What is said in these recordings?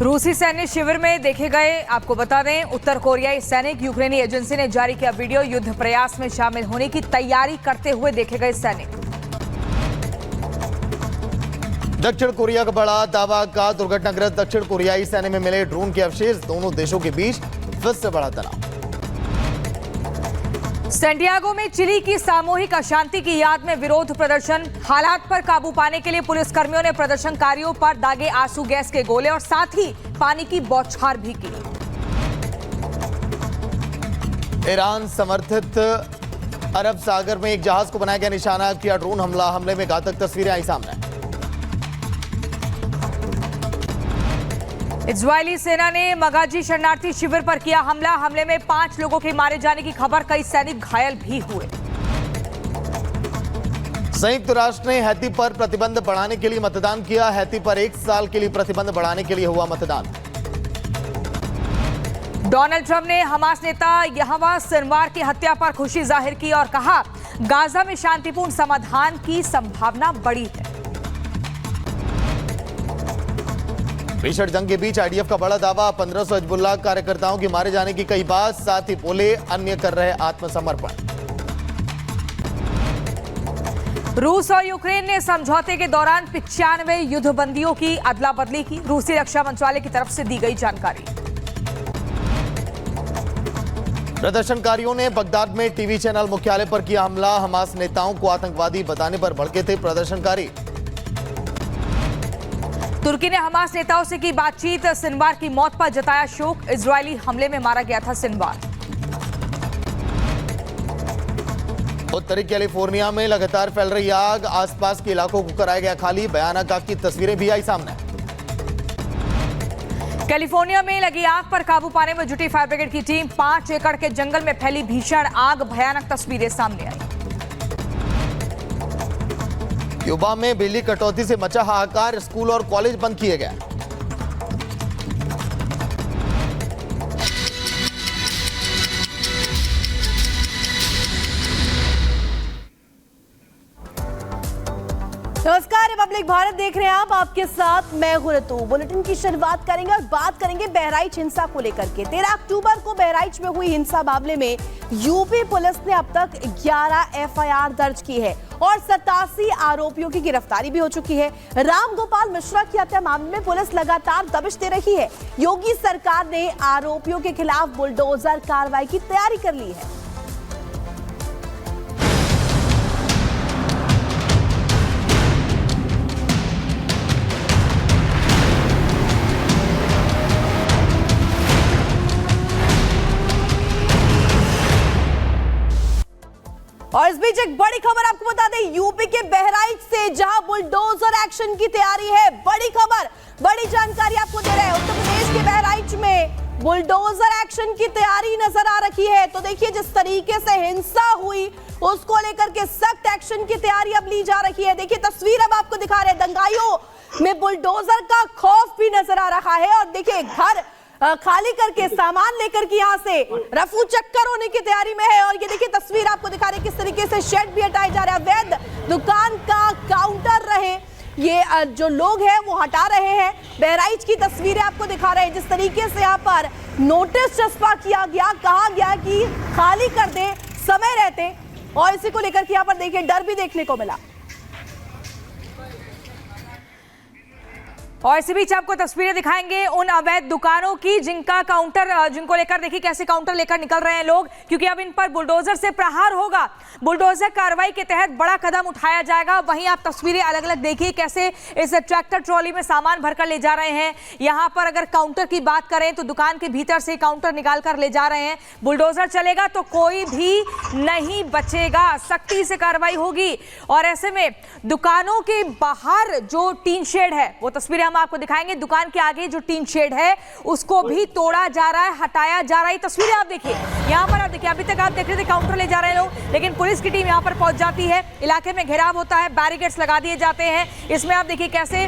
रूसी सैन्य शिविर में देखे गए। आपको बता दें, उत्तर कोरियाई सैनिक यूक्रेनी एजेंसी ने जारी किया वीडियो। युद्ध प्रयास में शामिल होने की तैयारी करते हुए देखे गए सैनिक। दक्षिण कोरिया का बड़ा दावा का दुर्घटनाग्रस्त दक्षिण कोरियाई सैन्य में मिले ड्रोन के अवशेष। दोनों देशों के बीच फिर से बड़ा तनाव। सैंटियागो में चिली की सामूहिक अशांति की याद में विरोध प्रदर्शन। हालात पर काबू पाने के लिए पुलिसकर्मियों ने प्रदर्शनकारियों पर दागे आंसू गैस के गोले और साथ ही पानी की बौछार भी की। ईरान समर्थित अरब सागर में एक जहाज को बनाया गया निशाना। किया ड्रोन हमला। हमले में घातक तस्वीरें आई सामने। इजरायली सेना ने मगाजी शरणार्थी शिविर पर किया हमला। हमले में 5 लोगों के मारे जाने की खबर। कई सैनिक घायल भी हुए। संयुक्त राष्ट्र ने हैती पर प्रतिबंध बढ़ाने के लिए मतदान किया। हैती पर 1 साल के लिए प्रतिबंध बढ़ाने के लिए हुआ मतदान। डोनाल्ड ट्रंप ने हमास नेता यहया सिनवार की हत्या पर खुशी जाहिर की और कहा, गाजा में शांतिपूर्ण समाधान की संभावना बड़ी है। भीषण जंग के बीच आईडीएफ का बड़ा दावा। 1500 हिजबुल्लाह कार्यकर्ताओं के मारे जाने की कई बात। साथ ही बोले अन्य कर रहे आत्मसमर्पण। रूस और यूक्रेन ने समझौते के दौरान 95 युद्धबंदियों की अदला बदली की। रूसी रक्षा मंत्रालय की तरफ से दी गई जानकारी। प्रदर्शनकारियों ने बगदाद में टीवी चैनल मुख्यालय पर किया हमला। हमास नेताओं को आतंकवादी बताने पर भड़के थे प्रदर्शनकारी। तुर्की ने हमास नेताओं से की बातचीत। सिनवार की मौत पर जताया शोक। इजरायली हमले में मारा गया था सिनवार। उत्तरी कैलिफोर्निया में लगातार फैल रही आग। आसपास के इलाकों को कराया गया खाली। भयानक आग की तस्वीरें भी आई सामने। कैलिफोर्निया में लगी आग पर काबू पाने में जुटी फायर ब्रिगेड की टीम। 5 एकड़ के जंगल में फैली भीषण आग। भयानक तस्वीरें सामने आई। क्यूबा में बिजली कटौती से मचा हाहाकार। स्कूल और कॉलेज बंद किए गए। नमस्कार, रिपब्लिक भारत देख रहे हैं आप। आपके साथ मैं हूं ऋतु। बुलेटिन की शुरुआत करेंगे और बात करेंगे बहराइच हिंसा को लेकर के। 13 अक्टूबर को बहराइच में हुई हिंसा मामले में यूपी पुलिस ने अब तक 11 एफआईआर दर्ज की है और 87 आरोपियों की गिरफ्तारी भी हो चुकी है। राम गोपाल मिश्रा की हत्या मामले में पुलिस लगातार दबिश दे रही है। योगी सरकार ने आरोपियों के खिलाफ बुलडोजर कार्रवाई की तैयारी कर ली है। और इस बीच एक बड़ी खबर आपको बता दें, यूपी के बहराइच से जहां बुलडोजर एक्शन की तैयारी है। बड़ी खबर, बड़ी जानकारी आपको दे रहे हैं। उत्तर प्रदेश के बहराइच में बुलडोजर एक्शन की तैयारी नजर आ रही है। तो देखिए, जिस तरीके से हिंसा हुई उसको लेकर के सख्त एक्शन की तैयारी अब ली जा रही है। देखिए तस्वीर अब आपको दिखा रहे हैं। दंगाइयों में बुलडोजर का खौफ भी नजर आ रहा है। और देखिए, घर खाली करके सामान लेकर के यहाँ से रफू चक्कर होने की तैयारी में है। और ये देखिए तस्वीर आपको दिखा रहे किस तरीके से शेड भी हटाए जा रहे हैं। अवैध दुकान का काउंटर रहे ये जो लोग हैं वो हटा रहे हैं। बहराइच की तस्वीरें आपको दिखा रहे हैं। जिस तरीके से यहाँ पर नोटिस चस्पा किया गया, कहा गया कि खाली कर दे समय रहते, और इसी को लेकर के यहाँ पर देखिए डर भी देखने को मिला। और इसी बीच आपको तस्वीरें दिखाएंगे उन अवैध दुकानों की जिनको लेकर देखिए कैसे काउंटर लेकर निकल रहे हैं लोग, क्योंकि अब इन पर बुलडोजर से प्रहार होगा। बुलडोजर कार्रवाई के तहत बड़ा कदम उठाया जाएगा। वहीं आप तस्वीरें अलग अलग देखिए कैसे इस ट्रैक्टर ट्रॉली में सामान भरकर ले जा रहे हैं। यहाँ पर अगर काउंटर की बात करें तो दुकान के भीतर से काउंटर निकाल कर ले जा रहे हैं। बुलडोजर चलेगा तो कोई भी नहीं बचेगा। सख्ती से कार्रवाई होगी। और ऐसे में दुकानों के बाहर जो टीन शेड है, वो तस्वीरें हम आपको दिखाएंगे। दुकान के आगे जो टीन शेड है उसको भी तोड़ा जा रहा है, हटाया जा रहा है। तस्वीरें आप देखिए, यहाँ पर आप देखिए, अभी तक आप देख रहे थे काउंटर ले जा रहे हैं लोग, लेकिन पुलिस की टीम यहाँ पर पहुंच जाती है। इलाके में घेराव होता है, बैरिकेड्स लगा दिए जाते हैं। इसमें आप देखिए कैसे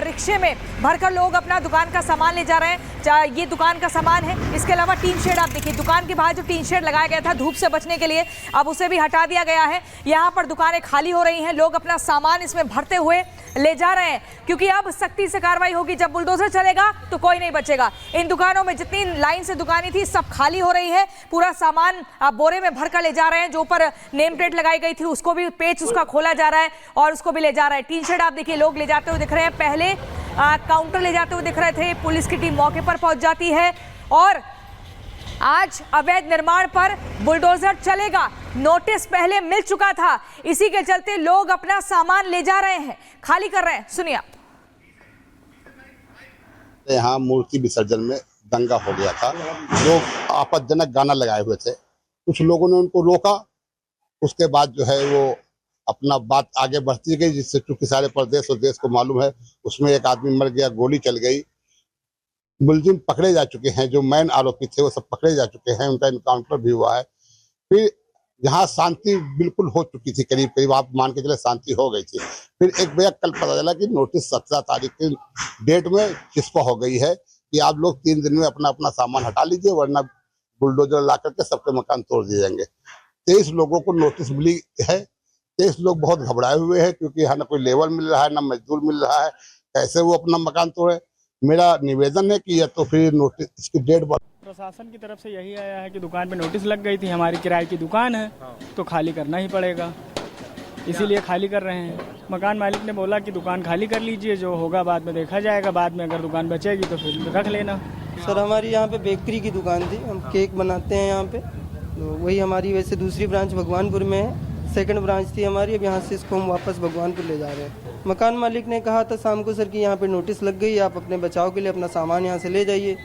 रिक्शे में भरकर लोग अपना दुकान का सामान ले जा रहे हैं। ये दुकान का सामान है। इसके अलावा टीन शेड आप देखिए, दुकान के बाहर जो टीन शेड लगाया गया था धूप से बचने के लिए, अब उसे भी हटा दिया गया है। यहाँ पर दुकानें खाली हो रही हैं। लोग अपना सामान इसमें भरते हुए ले जा रहे हैं, क्योंकि अब सख्ती से कार्रवाई होगी। जब बुलडोजर चलेगा तो कोई नहीं बचेगा। इन दुकानों में जितनी लाइन से दुकानें थी सब खाली हो रही है। पूरा सामान बोरे में भर कर ले जा रहे हैं। जो ऊपर नेम प्लेट लगाई गई थी उसको भी पेच उसका खोला जा रहा है और उसको भी ले जा रहा है। टी शर्ट आप देखिए लोग ले जाते हुए दिख रहे हैं। पहले काउंटर ले जाते हुए दिख रहे थे। पुलिस की टीम मौके पर पहुंच जाती है और आज अवैध निर्माण पर बुलडोजर चलेगा। नोटिस पहले मिल चुका था, इसी के चलते लोग अपना सामान ले जा रहे हैं, खाली कर रहे हैं। सुनिए। यहाँ मूर्ति विसर्जन में दंगा हो गया था। लोग आपत्तिजनक गाना लगाए हुए थे, कुछ लोगों ने उनको रोका। उसके बाद जो है वो अपना बात आगे बढ़ती गई, जिससे चूंकि सारे प्रदेश और देश को मालूम है, उसमें एक आदमी मर गया, गोली चल गई। मुलजिम पकड़े जा चुके हैं, जो मेन आरोपी थे वो सब पकड़े जा चुके हैं, उनका इनकाउंटर भी हुआ है। फिर जहाँ शांति बिल्कुल हो चुकी थी, करीब करीब आप मान के चले शांति हो गई थी। फिर एक बजे कल पता चला कि नोटिस 17 तारीख की डेट में चिस्पा हो गई है कि आप लोग 3 दिन में अपना अपना सामान हटा लीजिए, वरना बुलडोजर ला करके सबके मकान तोड़ दिए जाएंगे। 23 लोगों को नोटिस मिली है। 23 लोग बहुत घबराए हुए हैं, क्योंकि यहाँ ना कोई लेबर मिल रहा है, ना मजदूर मिल रहा है, कैसे वो अपना मकान तोड़े। मेरा निवेदन है कि या तो फिर नोटिस इसकी डेट प्रशासन की तरफ से यही आया है कि दुकान पे नोटिस लग गई थी, हमारी किराए की दुकान है तो खाली करना ही पड़ेगा, इसीलिए खाली कर रहे हैं। मकान मालिक ने बोला कि दुकान खाली कर लीजिए, जो होगा बाद में देखा जाएगा, बाद में अगर दुकान बचेगी तो फिर रख लेना। सर हमारी यहाँ पे बेकरी की दुकान थी, हम केक बनाते हैं यहाँ पे, तो वही हमारी वैसे दूसरी ब्रांच भगवानपुर में है, सेकंड ब्रांच थी हमारी। अब यहाँ से इसको हम वापस भगवानपुर ले जा रहे हैं। मकान मालिक ने कहा था शाम को सर कि यहाँ पे नोटिस लग गई, आप अपने बचाव के लिए अपना सामान यहाँ से ले जाइए,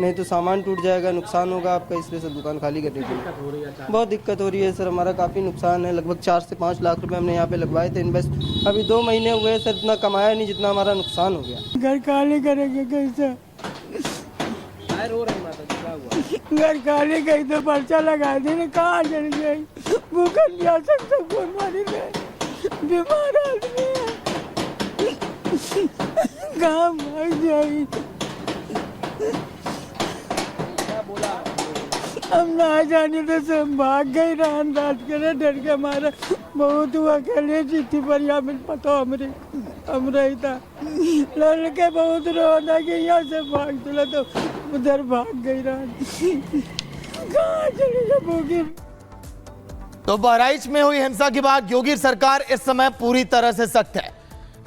नहीं तो सामान टूट जाएगा, नुकसान होगा आपका, इसलिए सर दुकान खाली करने के लिए बहुत दिक्कत हो रही है। सर हमारा काफ़ी नुकसान है, लगभग 4 से 5 लाख रुपए हमने यहाँ पे लगवाए थे इन्वेस्ट। अभी 2 महीने हुए सर, इतना कमाया नहीं जितना हमारा नुकसान हो गया। घर खाली करेंगे कैसे? घर खाली कहीं तो पर्चा लगा देने, कहाँ चल गई, भूखन जा सकते, कौन मारी गए, बीमार आदमी है, कहाँ भाग जाएगी। हम ना जाने तो सब भाग गई, रान रात के डर के मारा बहुत हुआ, अकेले जीती पर यहाँ मिल पता हम रही था, लड़के बहुत रोना कि यहाँ से भाग चला तो उधर भाग गई रात, कहाँ चली जाओगी। तो बहराइच में हुई हिंसा के बाद योगी सरकार इस समय पूरी तरह से सख्त है।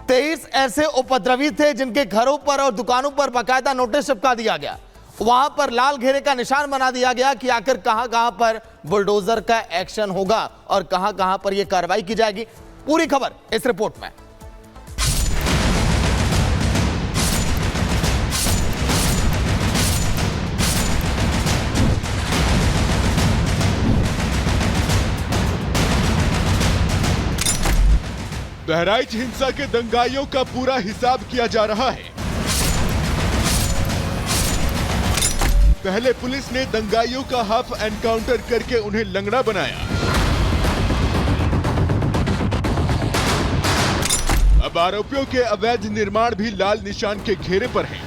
23 ऐसे उपद्रवी थे जिनके घरों पर और दुकानों पर बाकायदा नोटिस चिपका दिया गया। वहां पर लाल घेरे का निशान बना दिया गया कि आखिर कहां-कहां पर बुलडोजर का एक्शन होगा और कहां-कहां पर यह कार्रवाई की जाएगी। पूरी खबर इस रिपोर्ट में। बहराइच हिंसा के दंगाइयों का पूरा हिसाब किया जा रहा है। पहले पुलिस ने दंगाइयों का हाफ एनकाउंटर करके उन्हें लंगड़ा बनाया। अब आरोपियों के अवैध निर्माण भी लाल निशान के घेरे पर हैं।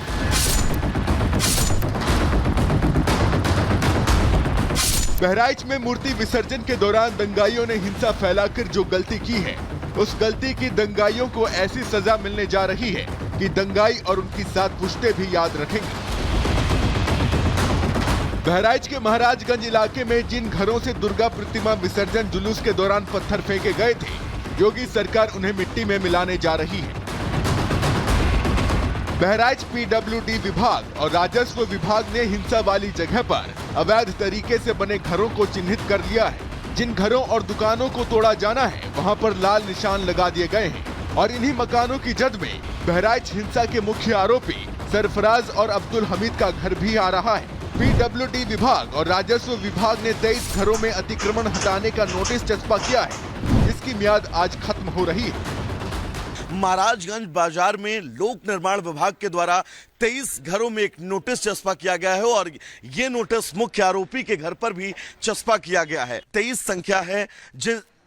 बहराइच में मूर्ति विसर्जन के दौरान दंगाइयों ने हिंसा फैलाकर जो गलती की है, उस गलती की दंगाइयों को ऐसी सजा मिलने जा रही है कि दंगाई और उनकी 7 पुश्ते भी याद रखेंगे। बहराइच के महाराजगंज इलाके में जिन घरों से दुर्गा प्रतिमा विसर्जन जुलूस के दौरान पत्थर फेंके गए थे, योगी सरकार उन्हें मिट्टी में मिलाने जा रही है। बहराइच पीडब्ल्यूडी विभाग और राजस्व विभाग ने हिंसा वाली जगह पर अवैध तरीके से बने घरों को चिन्हित कर लिया है। जिन घरों और दुकानों को तोड़ा जाना है, वहां पर लाल निशान लगा दिए गए हैं और इन्हीं मकानों की जद में बहराइच हिंसा के मुख्य आरोपी सरफराज और अब्दुल हमीद का घर भी आ रहा है। पीडब्ल्यूडी विभाग और राजस्व विभाग ने 23 घरों में अतिक्रमण हटाने का नोटिस चस्पा किया है, जिसकी मियाद आज खत्म हो रही है। महाराजगंज बाजार में लोक निर्माण विभाग के द्वारा 23 घरों में एक नोटिस चस्पा किया गया है और ये नोटिस मुख्य आरोपी के घर पर भी चस्पा किया गया है। 23 संख्या है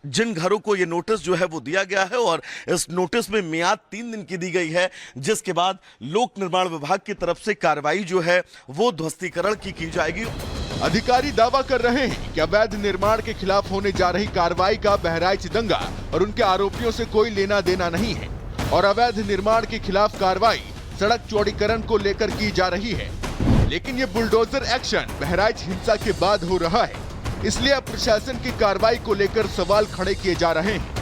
जिन घरों को ये नोटिस जो है वो दिया गया है और इस नोटिस में मियाद 3 दिन की दी गई है, जिसके बाद लोक निर्माण विभाग की तरफ से कार्रवाई जो है वो ध्वस्तीकरण की जाएगी। अधिकारी दावा कर रहे हैं कि अवैध निर्माण के खिलाफ होने जा रही कार्रवाई का बहराइच दंगा और उनके आरोपियों से कोई लेना देना नहीं है और अवैध निर्माण के खिलाफ कार्रवाई सड़क चौड़ीकरण को लेकर की जा रही है, लेकिन ये बुलडोजर एक्शन बहराइच हिंसा के बाद हो रहा है, इसलिए अब प्रशासन की कार्रवाई को लेकर सवाल खड़े किए जा रहे हैं।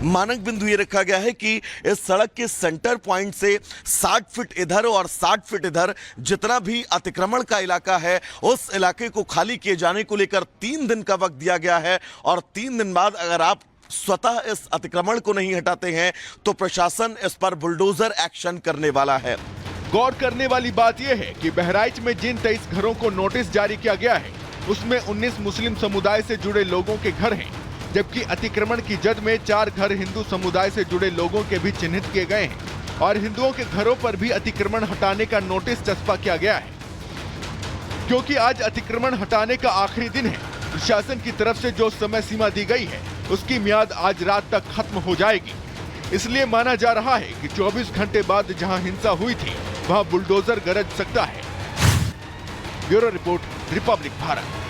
मानक बिंदु ये रखा गया है कि इस सड़क के सेंटर पॉइंट से 60 फीट इधर और 60 फीट इधर जितना भी अतिक्रमण का इलाका है उस इलाके को खाली किए जाने को लेकर 3 दिन का वक्त दिया गया है और 3 दिन बाद अगर आप स्वतः इस अतिक्रमण को नहीं हटाते हैं तो प्रशासन इस पर बुलडोजर एक्शन करने वाला है। गौर करने वाली बात यह है कि बहराइच में जिन 23 घरों को नोटिस जारी किया गया है उसमें 19 मुस्लिम समुदाय से जुड़े लोगों के घर हैं, जबकि अतिक्रमण की जद में 4 घर हिंदू समुदाय से जुड़े लोगों के भी चिन्हित किए गए हैं और हिंदुओं के घरों पर भी अतिक्रमण हटाने का नोटिस चस्पा किया गया है। क्योंकि आज अतिक्रमण हटाने का आखिरी दिन है, प्रशासन की तरफ से जो समय सीमा दी गई है उसकी मियाद आज रात तक खत्म हो जाएगी। इसलिए माना जा रहा है कि 24 घंटे बाद जहां हिंसा हुई थी वहां बुलडोजर गरज सकता है। Bureau report, Republic Bharat.